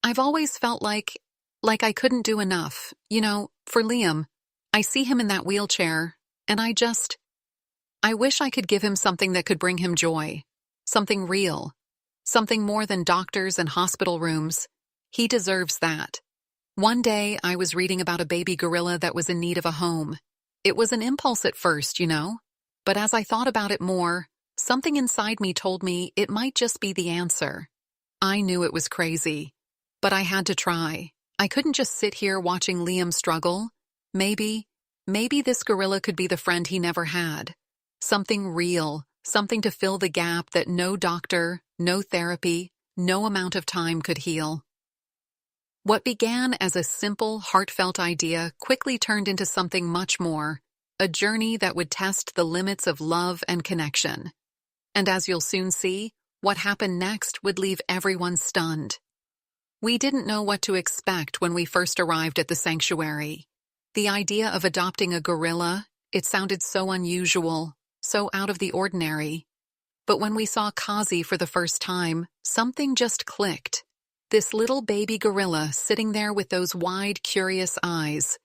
I've always felt like I couldn't do enough. For Liam, I see him in that wheelchair, and I wish I could give him something that could bring him joy. Something real. Something more than doctors and hospital rooms. He deserves that. One day, I was reading about a baby gorilla that was in need of a home. It was an impulse at first, but as I thought about it more, something inside me told me it might just be the answer. I knew it was crazy, but I had to try. I couldn't just sit here watching Liam struggle. Maybe this gorilla could be the friend he never had. Something real, something to fill the gap that no doctor, no therapy, no amount of time could heal. What began as a simple, heartfelt idea quickly turned into something much more, a journey that would test the limits of love and connection. And as you'll soon see, what happened next would leave everyone stunned. We didn't know what to expect when we first arrived at the sanctuary. The idea of adopting a gorilla, it sounded so unusual, so out of the ordinary. But when we saw Kazi for the first time, something just clicked. This little baby gorilla sitting there with those wide, curious eyes.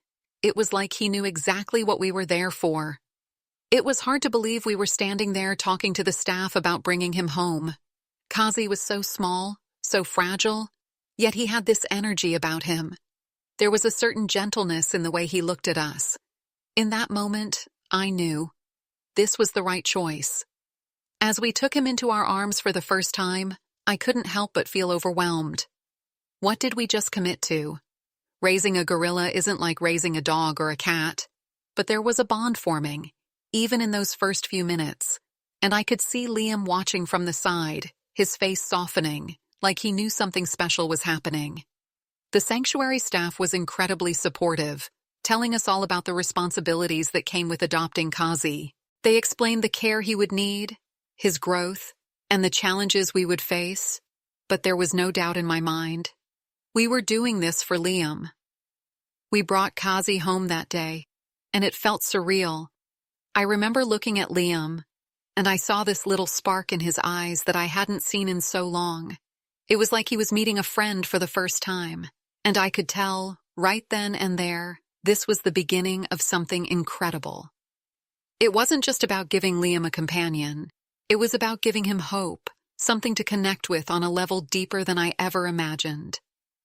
It was like he knew exactly what we were there for. It was hard to believe we were standing there talking to the staff about bringing him home. Kazi was so small, so fragile, yet he had this energy about him. There was a certain gentleness in the way he looked at us. In that moment, I knew. This was the right choice. As we took him into our arms for the first time, I couldn't help but feel overwhelmed. What did we just commit to? Raising a gorilla isn't like raising a dog or a cat, but there was a bond forming, even in those first few minutes, and I could see Liam watching from the side, his face softening, like he knew something special was happening. The sanctuary staff was incredibly supportive, telling us all about the responsibilities that came with adopting Kazi. They explained the care he would need, his growth, and the challenges we would face, but there was no doubt in my mind. We were doing this for Liam. We brought Kazi home that day, and it felt surreal. I remember looking at Liam, and I saw this little spark in his eyes that I hadn't seen in so long. It was like he was meeting a friend for the first time, and I could tell, right then and there, this was the beginning of something incredible. It wasn't just about giving Liam a companion. It was about giving him hope, something to connect with on a level deeper than I ever imagined.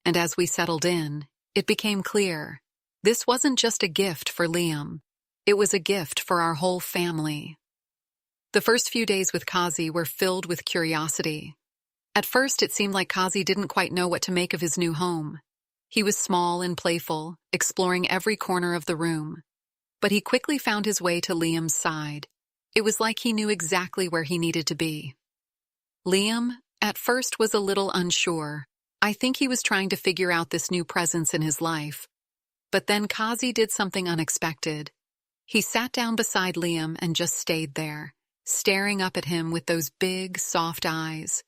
And as we settled in, it became clear. This wasn't just a gift for Liam. It was a gift for our whole family. The first few days with Kazi were filled with curiosity. At first, it seemed like Kazi didn't quite know what to make of his new home. He was small and playful, exploring every corner of the room. But he quickly found his way to Liam's side. It was like he knew exactly where he needed to be. Liam, at first, was a little unsure. I think he was trying to figure out this new presence in his life. But then Kazi did something unexpected. He sat down beside Liam and just stayed there, staring up at him with those big, soft eyes.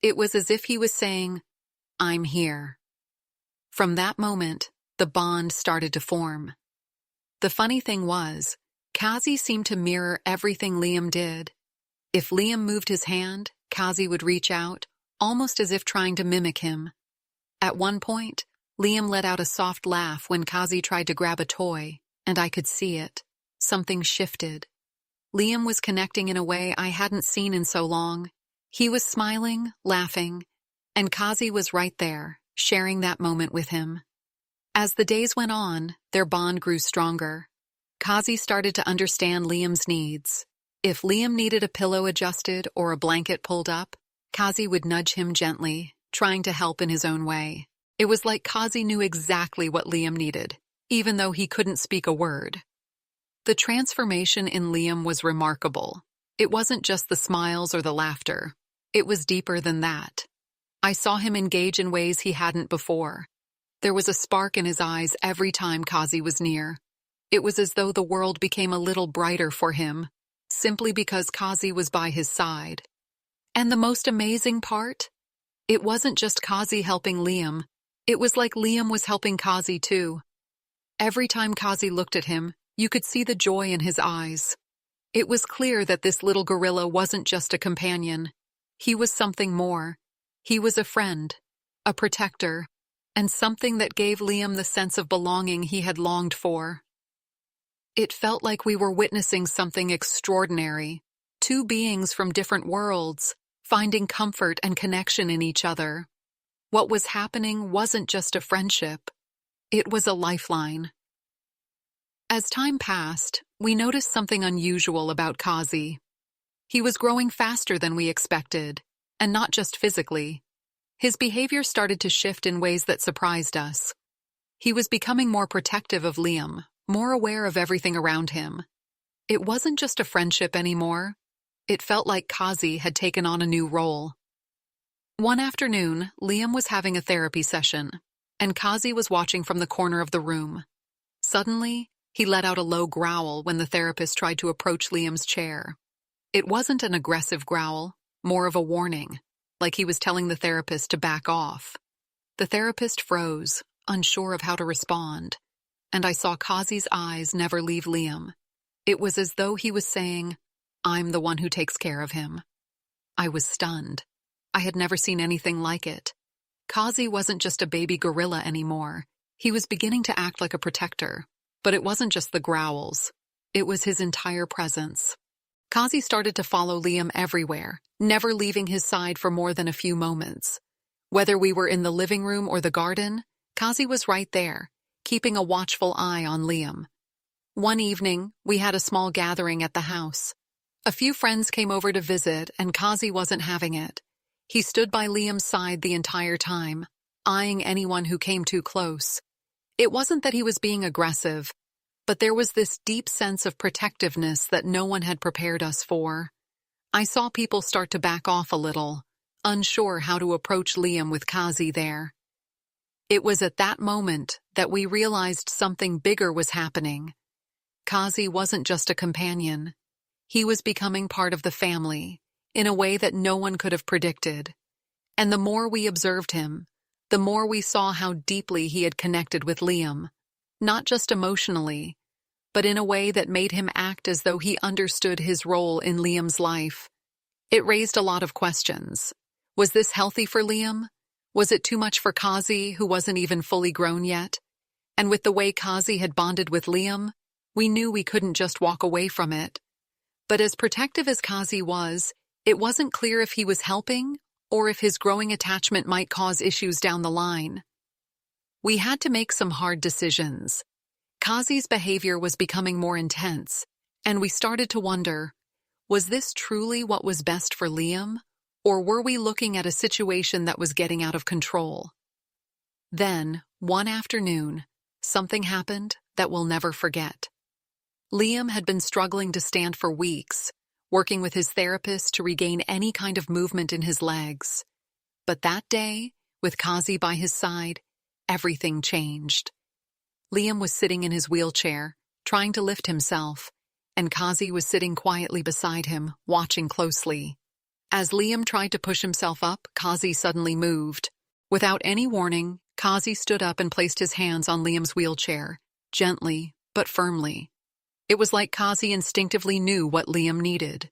It was as if he was saying, "I'm here." From that moment, the bond started to form. The funny thing was, Kazi seemed to mirror everything Liam did. If Liam moved his hand, Kazi would reach out, almost as if trying to mimic him. At one point, Liam let out a soft laugh when Kazi tried to grab a toy, and I could see it. Something shifted. Liam was connecting in a way I hadn't seen in so long. He was smiling, laughing, and Kazi was right there, sharing that moment with him. As the days went on, their bond grew stronger. Kazi started to understand Liam's needs. If Liam needed a pillow adjusted or a blanket pulled up, Kazi would nudge him gently, trying to help in his own way. It was like Kazi knew exactly what Liam needed, even though he couldn't speak a word. The transformation in Liam was remarkable. It wasn't just the smiles or the laughter. It was deeper than that. I saw him engage in ways he hadn't before. There was a spark in his eyes every time Kazi was near. It was as though the world became a little brighter for him, simply because Kazi was by his side. And the most amazing part? It wasn't just Kazi helping Liam. It was like Liam was helping Kazi too. Every time Kazi looked at him, you could see the joy in his eyes. It was clear that this little gorilla wasn't just a companion. He was something more. He was a friend, a protector, and something that gave Liam the sense of belonging he had longed for. It felt like we were witnessing something extraordinary, two beings from different worlds, finding comfort and connection in each other. What was happening wasn't just a friendship, it was a lifeline. As time passed, we noticed something unusual about Kazi. He was growing faster than we expected, and not just physically. His behavior started to shift in ways that surprised us. He was becoming more protective of Liam, more aware of everything around him. It wasn't just a friendship anymore. It felt like Kazi had taken on a new role. One afternoon, Liam was having a therapy session, and Kazi was watching from the corner of the room. Suddenly, he let out a low growl when the therapist tried to approach Liam's chair. It wasn't an aggressive growl, more of a warning, like he was telling the therapist to back off. The therapist froze, unsure of how to respond, and I saw Kazi's eyes never leave Liam. It was as though he was saying, "I'm the one who takes care of him." I was stunned. I had never seen anything like it. Kazi wasn't just a baby gorilla anymore. He was beginning to act like a protector. But it wasn't just the growls. It was his entire presence. Kazi started to follow Liam everywhere, never leaving his side for more than a few moments. Whether we were in the living room or the garden, Kazi was right there, keeping a watchful eye on Liam. One evening, we had a small gathering at the house. A few friends came over to visit, and Kazi wasn't having it. He stood by Liam's side the entire time, eyeing anyone who came too close. It wasn't that he was being aggressive, but there was this deep sense of protectiveness that no one had prepared us for. I saw people start to back off a little, unsure how to approach Liam with Kazi there. It was at that moment that we realized something bigger was happening. Kazi wasn't just a companion. He was becoming part of the family, in a way that no one could have predicted. And the more we observed him, the more we saw how deeply he had connected with Liam, not just emotionally, but in a way that made him act as though he understood his role in Liam's life. It raised a lot of questions. Was this healthy for Liam? Was it too much for Kazi, who wasn't even fully grown yet? And with the way Kazi had bonded with Liam, we knew we couldn't just walk away from it. But as protective as Kazi was, it wasn't clear if he was helping or if his growing attachment might cause issues down the line. We had to make some hard decisions. Kazi's behavior was becoming more intense, and we started to wonder, was this truly what was best for Liam, or were we looking at a situation that was getting out of control? Then, one afternoon, something happened that we'll never forget. Liam had been struggling to stand for weeks, working with his therapist to regain any kind of movement in his legs. But that day, with Kazi by his side, everything changed. Liam was sitting in his wheelchair, trying to lift himself, and Kazi was sitting quietly beside him, watching closely. As Liam tried to push himself up, Kazi suddenly moved. Without any warning, Kazi stood up and placed his hands on Liam's wheelchair, gently but firmly. It was like Kazi instinctively knew what Liam needed.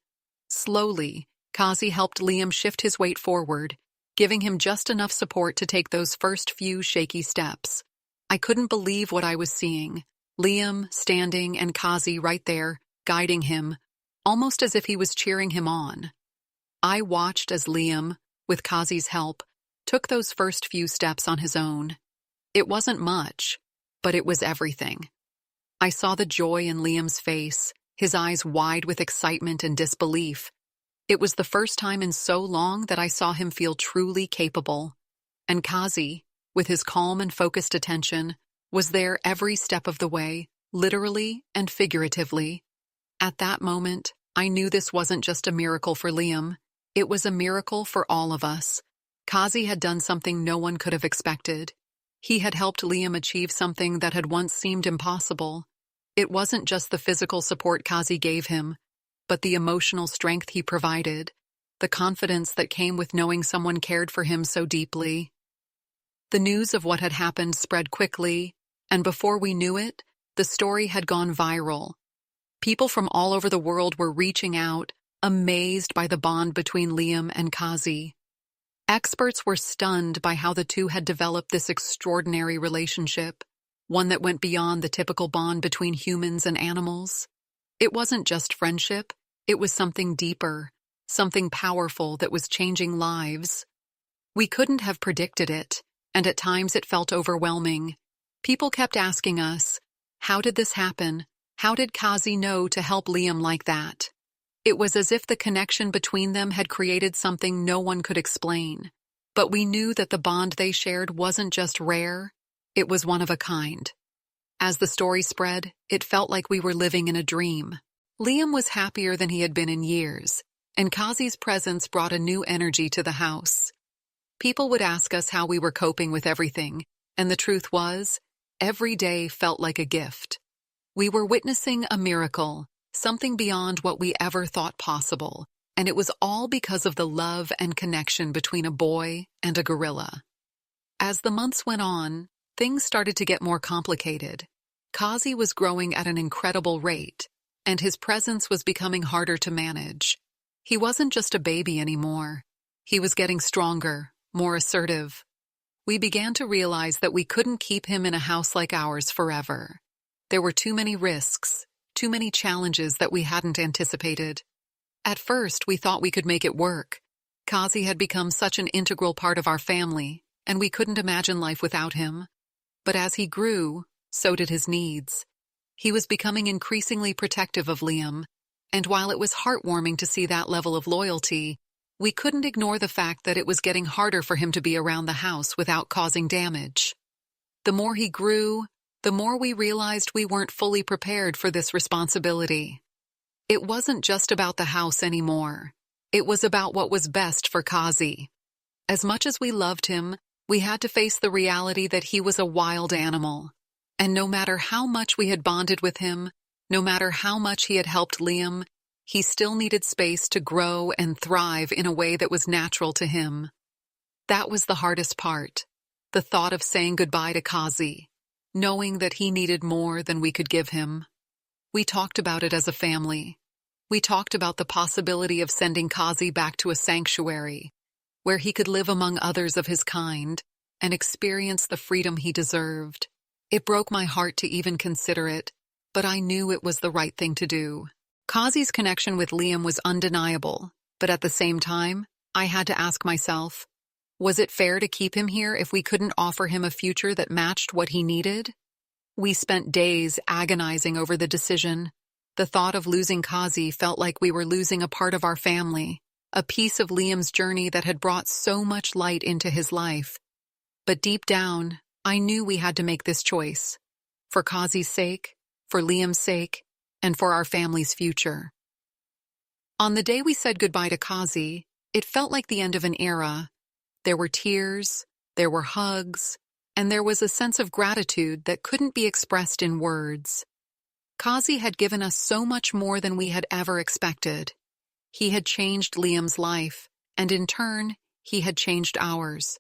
Slowly, Kazi helped Liam shift his weight forward, giving him just enough support to take those first few shaky steps. I couldn't believe what I was seeing. Liam standing and Kazi right there, guiding him, almost as if he was cheering him on. I watched as Liam, with Kazi's help, took those first few steps on his own. It wasn't much, but it was everything. I saw the joy in Liam's face, his eyes wide with excitement and disbelief. It was the first time in so long that I saw him feel truly capable. And Kazi, with his calm and focused attention, was there every step of the way, literally and figuratively. At that moment, I knew this wasn't just a miracle for Liam, it was a miracle for all of us. Kazi had done something no one could have expected. He had helped Liam achieve something that had once seemed impossible. It wasn't just the physical support Kazi gave him, but the emotional strength he provided, the confidence that came with knowing someone cared for him so deeply. The news of what had happened spread quickly, and before we knew it, the story had gone viral. People from all over the world were reaching out, amazed by the bond between Liam and Kazi. Experts were stunned by how the two had developed this extraordinary relationship, one that went beyond the typical bond between humans and animals. It wasn't just friendship, it was something deeper, something powerful that was changing lives. We couldn't have predicted it, and at times it felt overwhelming. People kept asking us, how did this happen? How did Kazi know to help Liam like that? It was as if the connection between them had created something no one could explain. But we knew that the bond they shared wasn't just rare, it was one of a kind. As the story spread, it felt like we were living in a dream. Liam was happier than he had been in years, and Kazi's presence brought a new energy to the house. People would ask us how we were coping with everything, and the truth was, every day felt like a gift. We were witnessing a miracle, something beyond what we ever thought possible, and it was all because of the love and connection between a boy and a gorilla. As the months went on, things started to get more complicated. Kazi was growing at an incredible rate, and his presence was becoming harder to manage. He wasn't just a baby anymore. He was getting stronger, more assertive. We began to realize that we couldn't keep him in a house like ours forever. There were too many risks, too many challenges that we hadn't anticipated. At first, we thought we could make it work. Kazi had become such an integral part of our family, and we couldn't imagine life without him. But as he grew, so did his needs. He was becoming increasingly protective of Liam, and while it was heartwarming to see that level of loyalty, we couldn't ignore the fact that it was getting harder for him to be around the house without causing damage. The more he grew, the more we realized we weren't fully prepared for this responsibility. It wasn't just about the house anymore. It was about what was best for Kazi. As much as we loved him, we had to face the reality that he was a wild animal. And no matter how much we had bonded with him, no matter how much he had helped Liam, he still needed space to grow and thrive in a way that was natural to him. That was the hardest part, the thought of saying goodbye to Kazi, knowing that he needed more than we could give him. We talked about it as a family. We talked about the possibility of sending Kazi back to a sanctuary, where he could live among others of his kind and experience the freedom he deserved. It broke my heart to even consider it, but I knew it was the right thing to do. Kazi's connection with Liam was undeniable, but at the same time, I had to ask myself, was it fair to keep him here if we couldn't offer him a future that matched what he needed? We spent days agonizing over the decision. The thought of losing Kazi felt like we were losing a part of our family, a piece of Liam's journey that had brought so much light into his life. But deep down, I knew we had to make this choice. For Kazi's sake, for Liam's sake, and for our family's future. On the day we said goodbye to Kazi, it felt like the end of an era. There were tears, there were hugs, and there was a sense of gratitude that couldn't be expressed in words. Kazi had given us so much more than we had ever expected. He had changed Liam's life, and in turn, he had changed ours.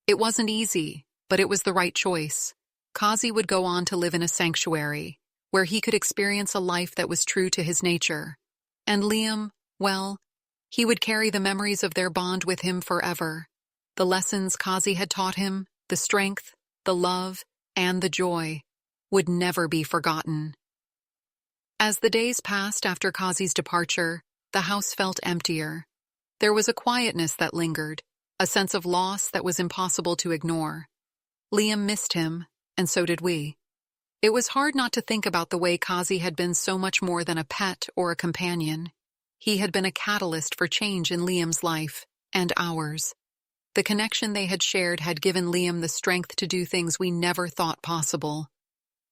It wasn't easy, but it was the right choice. Kazi would go on to live in a sanctuary, where he could experience a life that was true to his nature. And Liam, well, he would carry the memories of their bond with him forever. The lessons Kazi had taught him, the strength, the love, and the joy, would never be forgotten. As the days passed after Kazi's departure, the house felt emptier. There was a quietness that lingered, a sense of loss that was impossible to ignore. Liam missed him, and so did we. It was hard not to think about the way Kazi had been so much more than a pet or a companion. He had been a catalyst for change in Liam's life, and ours. The connection they had shared had given Liam the strength to do things we never thought possible.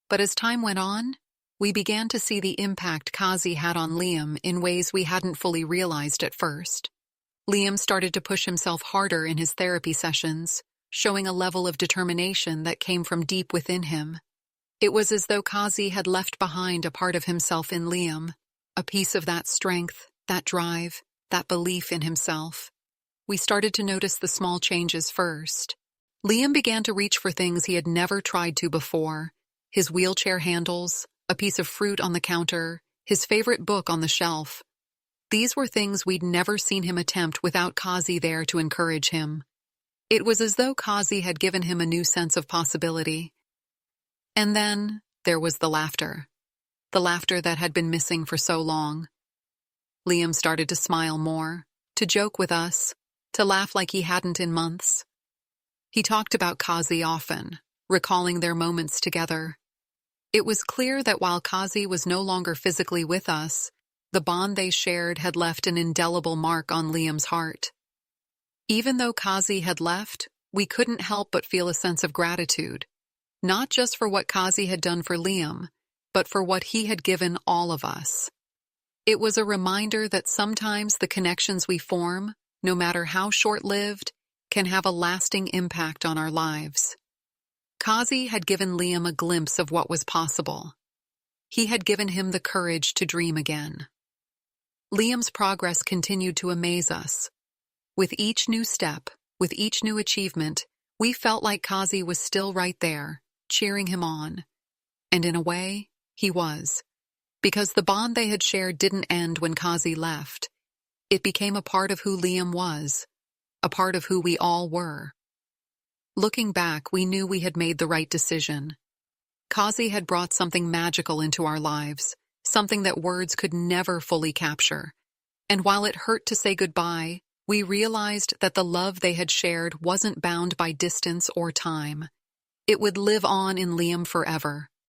But as time went on, we began to see the impact Kazi had on Liam in ways we hadn't fully realized at first. Liam started to push himself harder in his therapy sessions, showing a level of determination that came from deep within him. It was as though Kazi had left behind a part of himself in Liam, a piece of that strength, that drive, that belief in himself. We started to notice the small changes first. Liam began to reach for things he had never tried to before. His wheelchair handles, a piece of fruit on the counter, his favorite book on the shelf. These were things we'd never seen him attempt without Kazi there to encourage him. It was as though Kazi had given him a new sense of possibility. And then there was the laughter that had been missing for so long. Liam started to smile more, to joke with us, to laugh like he hadn't in months. He talked about Kazi often, recalling their moments together. It was clear that while Kazi was no longer physically with us, the bond they shared had left an indelible mark on Liam's heart. Even though Kazi had left, we couldn't help but feel a sense of gratitude, not just for what Kazi had done for Liam, but for what he had given all of us. It was a reminder that sometimes the connections we form, no matter how short-lived, can have a lasting impact on our lives. Kazi had given Liam a glimpse of what was possible. He had given him the courage to dream again. Liam's progress continued to amaze us. With each new step, with each new achievement, we felt like Kazi was still right there, cheering him on. And in a way, he was. Because the bond they had shared didn't end when Kazi left. It became a part of who Liam was, a part of who we all were. Looking back, we knew we had made the right decision. Kazi had brought something magical into our lives, something that words could never fully capture. And while it hurt to say goodbye, we realized that the love they had shared wasn't bound by distance or time. It would live on in Liam forever,